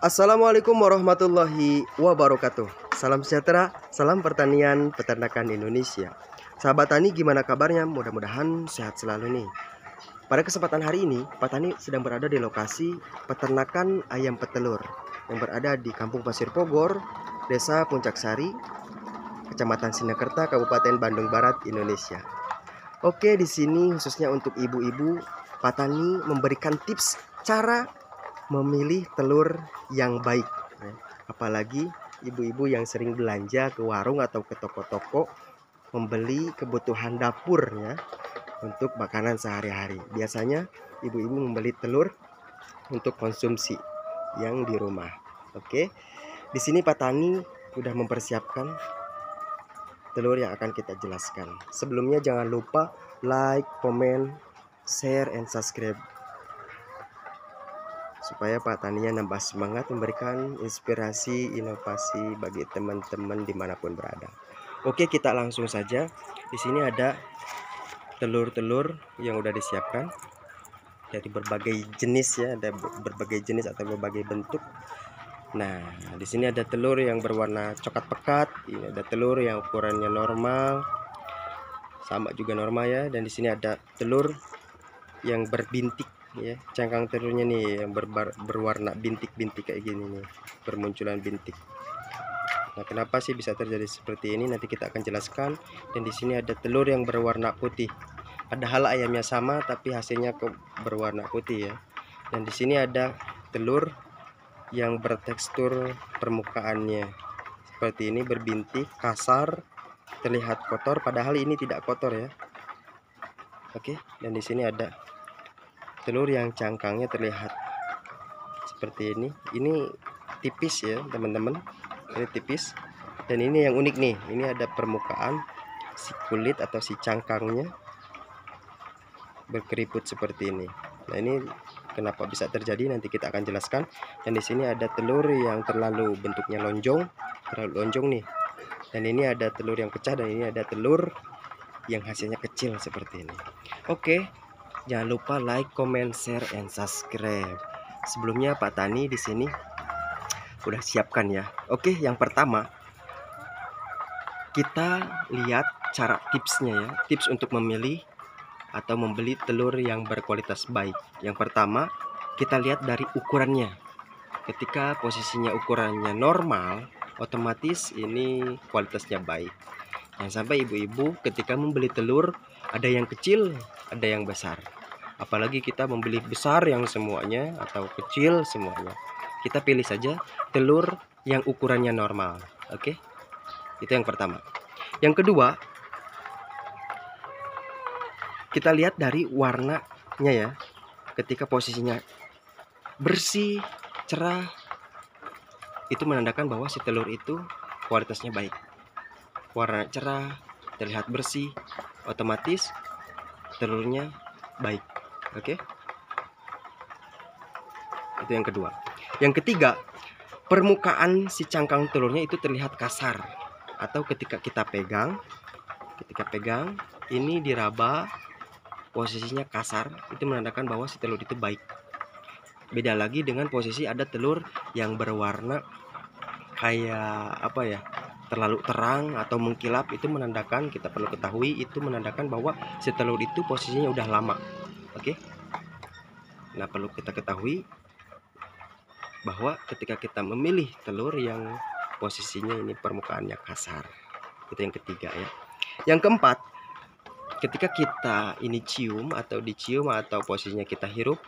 Assalamualaikum warahmatullahi wabarakatuh. Salam sejahtera, salam pertanian, peternakan Indonesia. Sahabat tani, gimana kabarnya? Mudah-mudahan sehat selalu nih. Pada kesempatan hari ini, Pak Tani sedang berada di lokasi peternakan ayam petelur yang berada di Kampung Pasir Pogor, Desa Puncak Sari, Kecamatan Sinakerta, Kabupaten Bandung Barat, Indonesia. Oke, di sini khususnya untuk ibu-ibu, Pak Tani memberikan tips cara memilih telur yang baik, apalagi ibu-ibu yang sering belanja ke warung atau ke toko-toko membeli kebutuhan dapur ya, untuk makanan sehari-hari. Biasanya ibu-ibu membeli telur untuk konsumsi yang di rumah. Oke, di sini Pak Tani sudah mempersiapkan telur yang akan kita jelaskan. Sebelumnya jangan lupa like, comment, share, and subscribe supaya Pak Taninya nambah semangat memberikan inspirasi, inovasi bagi teman-teman dimanapun berada. Oke, kita langsung saja. Di sini ada telur-telur yang udah disiapkan dari berbagai jenis ya, ada berbagai jenis atau berbagai bentuk. Nah, di sini ada telur yang berwarna coklat pekat, ini ada telur yang ukurannya normal, sama juga normal ya, dan di sini ada telur yang berbintik ya, cangkang telurnya nih yang berwarna bintik-bintik kayak gini nih, bermunculan bintik. Nah, kenapa sih bisa terjadi seperti ini? Nanti kita akan jelaskan. Dan di sini ada telur yang berwarna putih. Padahal ayamnya sama, tapi hasilnya kok berwarna putih ya. Dan di sini ada telur yang bertekstur permukaannya seperti ini, berbintik, kasar, terlihat kotor. Padahal ini tidak kotor ya. Oke, dan di sini ada telur yang cangkangnya terlihat seperti ini. Ini tipis ya teman-teman, ini tipis. Dan ini yang unik nih, ini ada permukaan si kulit atau si cangkangnya berkeriput seperti ini. Nah, ini kenapa bisa terjadi nanti kita akan jelaskan. Dan di sini ada telur yang terlalu bentuknya lonjong, terlalu lonjong nih. Dan ini ada telur yang pecah, dan ini ada telur yang hasilnya kecil seperti ini. Oke, jangan lupa like, comment, share, and subscribe. Sebelumnya Pak Tani di sini udah siapkan ya. Oke, yang pertama kita lihat cara tipsnya ya. Tips untuk memilih atau membeli telur yang berkualitas baik. Yang pertama, kita lihat dari ukurannya. Ketika posisinya ukurannya normal, otomatis ini kualitasnya baik. Jangan sampai ibu-ibu ketika membeli telur ada yang kecil, ada yang besar. Apalagi kita membeli besar yang semuanya atau kecil semuanya. Kita pilih saja telur yang ukurannya normal. Oke, itu yang pertama. Yang kedua, kita lihat dari warnanya ya. Ketika posisinya bersih, cerah, itu menandakan bahwa si telur itu kualitasnya baik. Warna cerah, terlihat bersih, otomatis telurnya baik. Oke, itu yang kedua. Yang ketiga, permukaan si cangkang telurnya itu terlihat kasar, atau ketika kita pegang ini diraba, posisinya kasar, itu menandakan bahwa si telur itu baik. Beda lagi dengan posisi ada telur yang berwarna kayak apa ya, terlalu terang atau mengkilap, itu menandakan, kita perlu ketahui, itu menandakan bahwa si telur itu posisinya udah lama. Oke, nah perlu kita ketahui bahwa ketika kita memilih telur yang posisinya ini permukaannya kasar, itu yang ketiga ya. Yang keempat, ketika kita ini cium atau dicium atau posisinya kita hirup,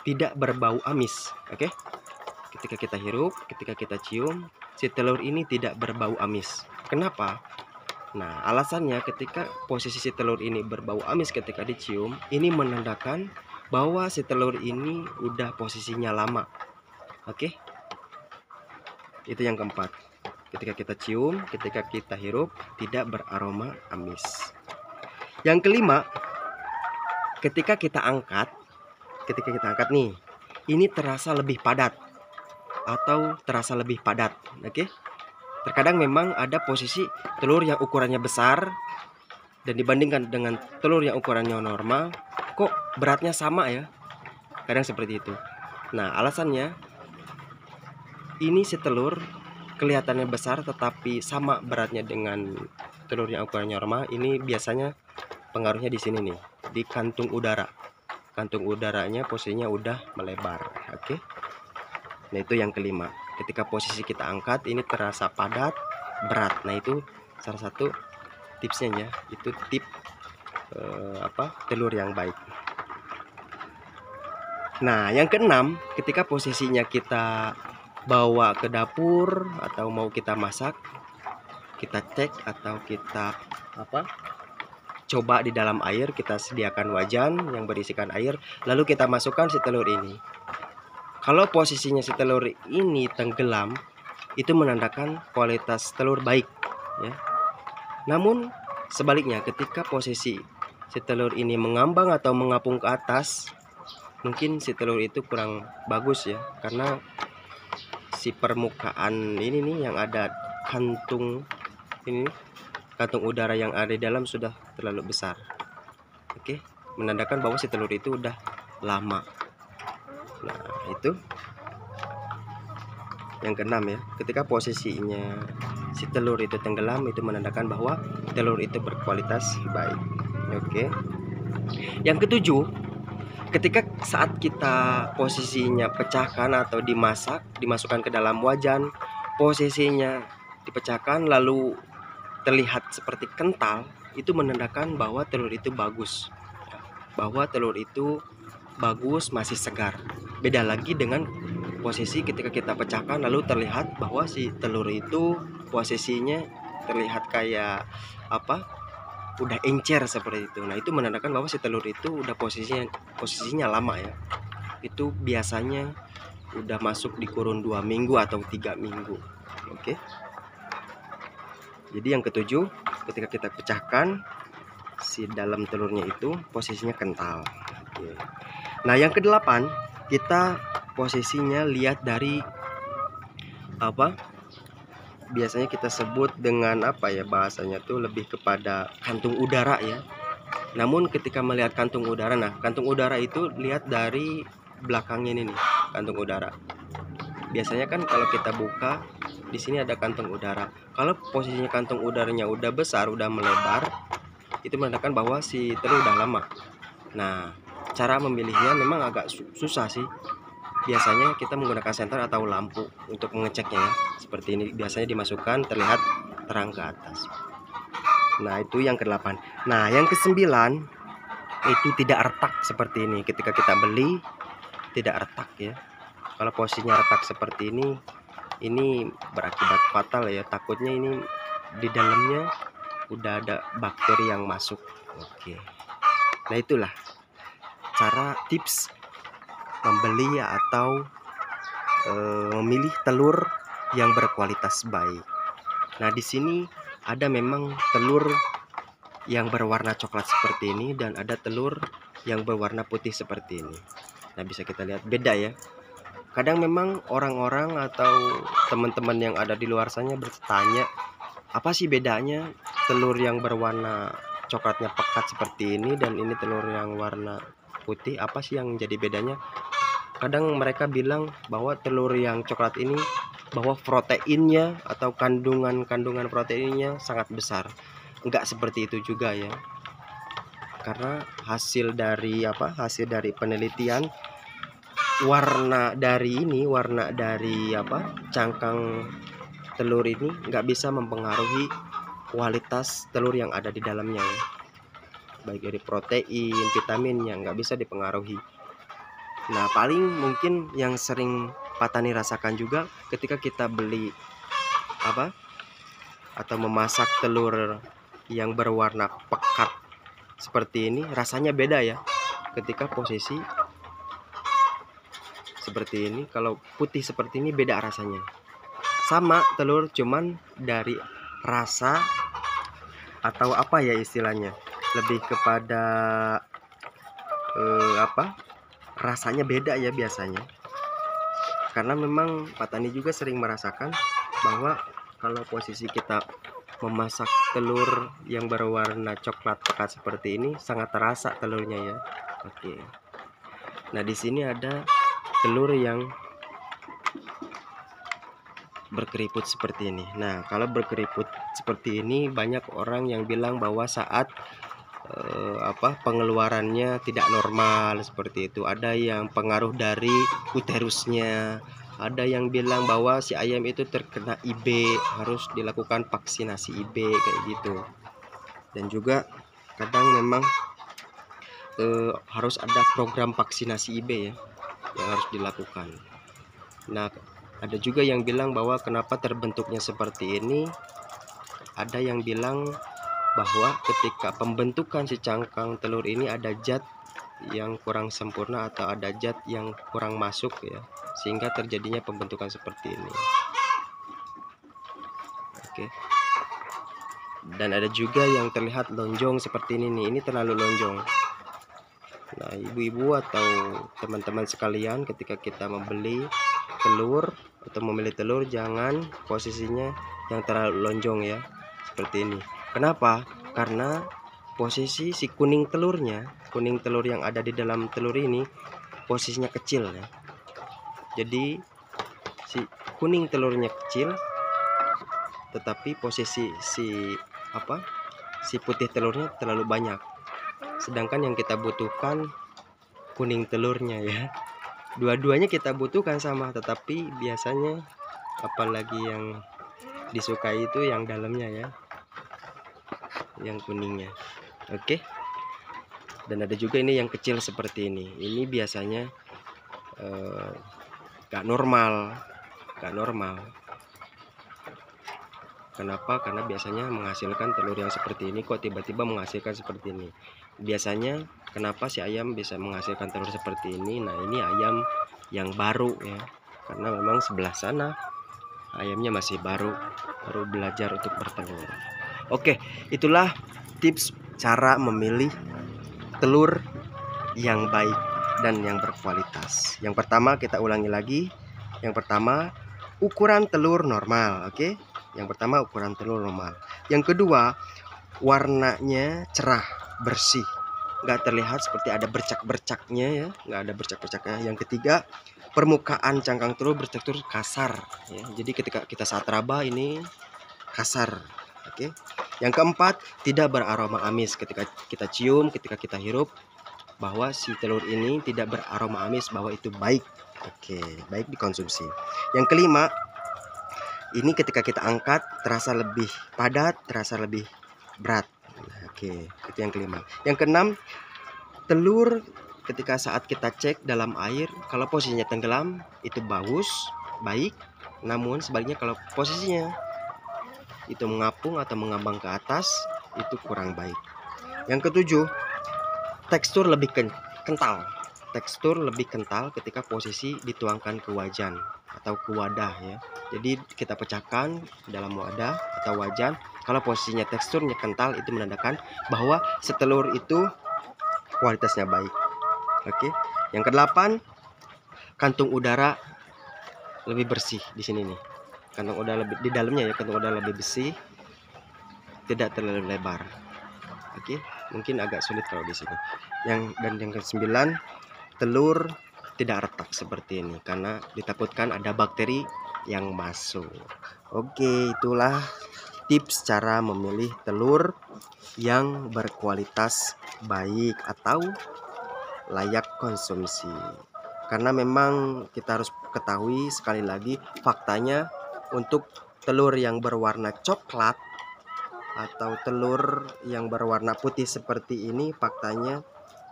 tidak berbau amis. Oke, ketika kita hirup, ketika kita cium, si telur ini tidak berbau amis. Kenapa? Nah, alasannya ketika posisi si telur ini berbau amis ketika dicium, ini menandakan bahwa si telur ini udah posisinya lama. Oke, itu yang keempat. Ketika kita cium, ketika kita hirup, tidak beraroma amis. Yang kelima, ketika kita angkat nih, ini terasa lebih padat atau terasa lebih padat. Oke, terkadang memang ada posisi telur yang ukurannya besar dan dibandingkan dengan telur yang ukurannya normal, kok beratnya sama ya, kadang seperti itu. Nah, alasannya ini si telur kelihatannya besar tetapi sama beratnya dengan telur yang ukurannya normal. Ini biasanya pengaruhnya di sini nih, di kantung udara. Kantung udaranya posisinya udah melebar. Oke. Nah, itu yang kelima. Ketika posisi kita angkat ini terasa padat, berat. Nah, itu salah satu tipsnya ya. Itu tip telur yang baik. Nah, yang keenam, ketika posisinya kita bawa ke dapur atau mau kita masak, kita cek atau kita coba di dalam air, kita sediakan wajan yang berisikan air, lalu kita masukkan si telur ini. Kalau posisinya si telur ini tenggelam, itu menandakan kualitas telur baik ya. Namun sebaliknya, ketika posisi si telur ini mengambang atau mengapung ke atas, mungkin si telur itu kurang bagus ya, karena si permukaan ini nih yang ada kantung ini, kantung udara yang ada di dalam sudah terlalu besar. Oke, menandakan bahwa si telur itu udah lama. Nah, itu yang keenam ya. Ketika posisinya si telur itu tenggelam, itu menandakan bahwa telur itu berkualitas baik. Oke. Yang ketujuh, ketika saat kita posisinya pecahkan atau dimasak, dimasukkan ke dalam wajan, posisinya dipecahkan lalu terlihat seperti kental, itu menandakan bahwa telur itu bagus. Bahwa telur itu bagus, masih segar. Beda lagi dengan posisi ketika kita pecahkan lalu terlihat bahwa si telur itu posisinya terlihat kayak udah encer seperti itu. Nah, itu menandakan bahwa si telur itu udah posisinya lama ya. Itu biasanya udah masuk di kurun 2 minggu atau 3 minggu. Oke. Jadi yang ketujuh, ketika kita pecahkan, si dalam telurnya itu posisinya kental. Oke. Nah, yang kedelapan, kita posisinya lihat dari biasanya kita sebut dengan bahasanya tuh lebih kepada kantung udara ya. Namun ketika melihat kantung udara, nah kantung udara itu lihat dari belakangnya ini nih, kantung udara. Biasanya kan kalau kita buka di sini ada kantung udara. Kalau posisinya kantung udaranya udah besar, udah melebar, itu menandakan bahwa si telur udah lama. Nah, cara memilihnya memang agak susah sih. Biasanya kita menggunakan senter atau lampu untuk mengeceknya ya. Seperti ini biasanya dimasukkan, terlihat terang ke atas. Nah, itu yang ke-8. Nah, yang ke-9 itu tidak retak seperti ini. Ketika kita beli tidak retak ya. Kalau posisinya retak seperti ini berakibat fatal ya. Takutnya ini di dalamnya udah ada bakteri yang masuk. Oke. Nah, itulah cara tips membeli atau memilih telur yang berkualitas baik. Nah, di sini ada memang telur yang berwarna coklat seperti ini dan ada telur yang berwarna putih seperti ini. Nah, bisa kita lihat beda ya. Kadang memang orang-orang atau teman-teman yang ada di luar sana bertanya, apa sih bedanya telur yang berwarna coklatnya pekat seperti ini dan ini telur yang warna putih, apa sih yang jadi bedanya? Kadang mereka bilang bahwa telur yang coklat ini bahwa proteinnya atau kandungan proteinnya sangat besar. Enggak seperti itu juga ya. Karena hasil dari penelitian, warna dari cangkang telur ini enggak bisa mempengaruhi kualitas telur yang ada di dalamnya ya. Baik dari protein, vitaminnya enggak bisa dipengaruhi. Nah, paling mungkin yang sering Pak Tani rasakan juga ketika kita beli atau memasak telur yang berwarna pekat seperti ini, rasanya beda ya. Ketika posisi seperti ini, kalau putih seperti ini beda rasanya. Sama telur, cuman dari rasa atau istilahnya, lebih kepada rasanya beda ya biasanya. Karena memang Pak Tani juga sering merasakan bahwa kalau posisi kita memasak telur yang berwarna coklat pekat seperti ini sangat terasa telurnya ya. Oke. Nah, di sini ada telur yang berkeriput seperti ini. Nah, kalau berkeriput seperti ini banyak orang yang bilang bahwa saat pengeluarannya tidak normal seperti itu. Ada yang pengaruh dari uterusnya, ada yang bilang bahwa si ayam itu terkena IB, harus dilakukan vaksinasi IB kayak gitu. Dan juga kadang memang harus ada program vaksinasi IB ya yang harus dilakukan. Nah, ada juga yang bilang bahwa kenapa terbentuknya seperti ini. Ada yang bilang bahwa ketika pembentukan si cangkang telur ini ada zat yang kurang sempurna atau ada zat yang kurang masuk ya, sehingga terjadinya pembentukan seperti ini. Oke. Dan ada juga yang terlihat lonjong seperti ini nih. Ini terlalu lonjong. Nah, ibu-ibu atau teman-teman sekalian, ketika kita membeli telur atau memilih telur, jangan posisinya yang terlalu lonjong ya, seperti ini. Kenapa? Karena posisi si kuning telur yang ada di dalam telur ini posisinya kecil ya. Jadi si kuning telurnya kecil, tetapi posisi si putih telurnya terlalu banyak. Sedangkan yang kita butuhkan kuning telurnya ya. Dua-duanya kita butuhkan sama, tetapi biasanya apalagi yang disukai itu yang dalamnya ya, yang kuningnya. Oke. Dan ada juga ini yang kecil seperti ini. Ini biasanya gak normal. Kenapa? Karena biasanya menghasilkan telur yang seperti ini, kok tiba-tiba menghasilkan seperti ini. Biasanya kenapa si ayam bisa menghasilkan telur seperti ini? Nah, ini ayam yang baru ya, karena memang sebelah sana ayamnya masih baru belajar untuk bertelur. Oke, itulah tips cara memilih telur yang baik dan yang berkualitas. Yang pertama, kita ulangi lagi. Yang pertama, ukuran telur normal. Oke, yang pertama ukuran telur normal. Yang kedua, warnanya cerah, bersih, nggak terlihat seperti ada bercak-bercaknya ya, nggak ada bercak-bercaknya. Yang ketiga, permukaan cangkang telur bertekstur kasar ya. Jadi ketika kita saat raba ini kasar. Oke. Yang keempat, tidak beraroma amis. Ketika kita cium, ketika kita hirup, bahwa si telur ini tidak beraroma amis, bahwa itu baik. Oke, baik dikonsumsi. Yang kelima, ini ketika kita angkat terasa lebih padat, terasa lebih berat. Oke, itu yang kelima. Yang keenam, telur ketika saat kita cek dalam air, kalau posisinya tenggelam itu bagus, baik. Namun sebaliknya kalau posisinya itu mengapung atau mengambang ke atas, itu kurang baik. Yang ketujuh, tekstur lebih kental. Tekstur lebih kental ketika posisi dituangkan ke wajan atau ke wadah ya. Jadi kita pecahkan dalam wadah atau wajan. Kalau posisinya teksturnya kental, itu menandakan bahwa setelur itu kualitasnya baik. Oke. Yang kedelapan, kantung udara lebih bersih di sini nih. Kantung udara lebih di dalamnya ya, kantung udara lebih bersih, tidak terlalu lebar. Oke, mungkin agak sulit kalau di sini. Yang ke-9, telur tidak retak seperti ini karena ditakutkan ada bakteri yang masuk. Oke, itulah tips cara memilih telur yang berkualitas baik atau layak konsumsi. Karena memang kita harus ketahui sekali lagi faktanya, untuk telur yang berwarna coklat atau telur yang berwarna putih seperti ini, faktanya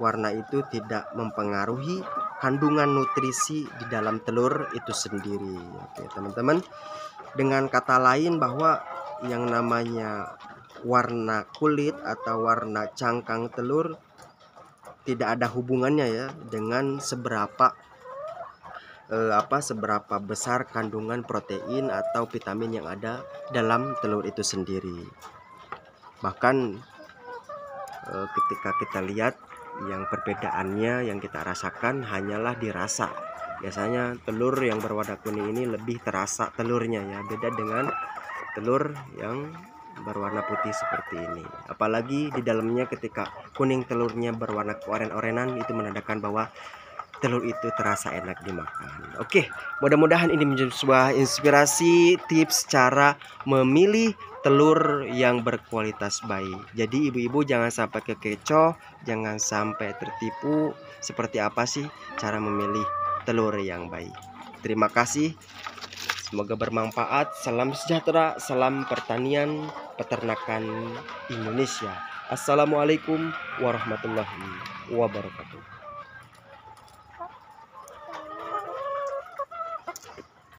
warna itu tidak mempengaruhi kandungan nutrisi di dalam telur itu sendiri. Oke, teman-teman, dengan kata lain bahwa yang namanya warna kulit atau warna cangkang telur tidak ada hubungannya ya dengan seberapa besar kandungan protein atau vitamin yang ada dalam telur itu sendiri. Bahkan ketika kita lihat, yang perbedaannya yang kita rasakan hanyalah dirasa. Biasanya telur yang berwarna kuning ini lebih terasa telurnya ya, beda dengan telur yang berwarna putih seperti ini. Apalagi di dalamnya ketika kuning telurnya berwarna keoren-orenan, itu menandakan bahwa telur itu terasa enak dimakan. Oke, mudah-mudahan ini menjadi sebuah inspirasi tips cara memilih telur yang berkualitas baik. Jadi ibu-ibu jangan sampai kekecoh, jangan sampai tertipu. Seperti apa sih cara memilih telur yang baik? Terima kasih. Semoga bermanfaat. Salam sejahtera, salam pertanian, peternakan Indonesia. Assalamualaikum warahmatullahi wabarakatuh.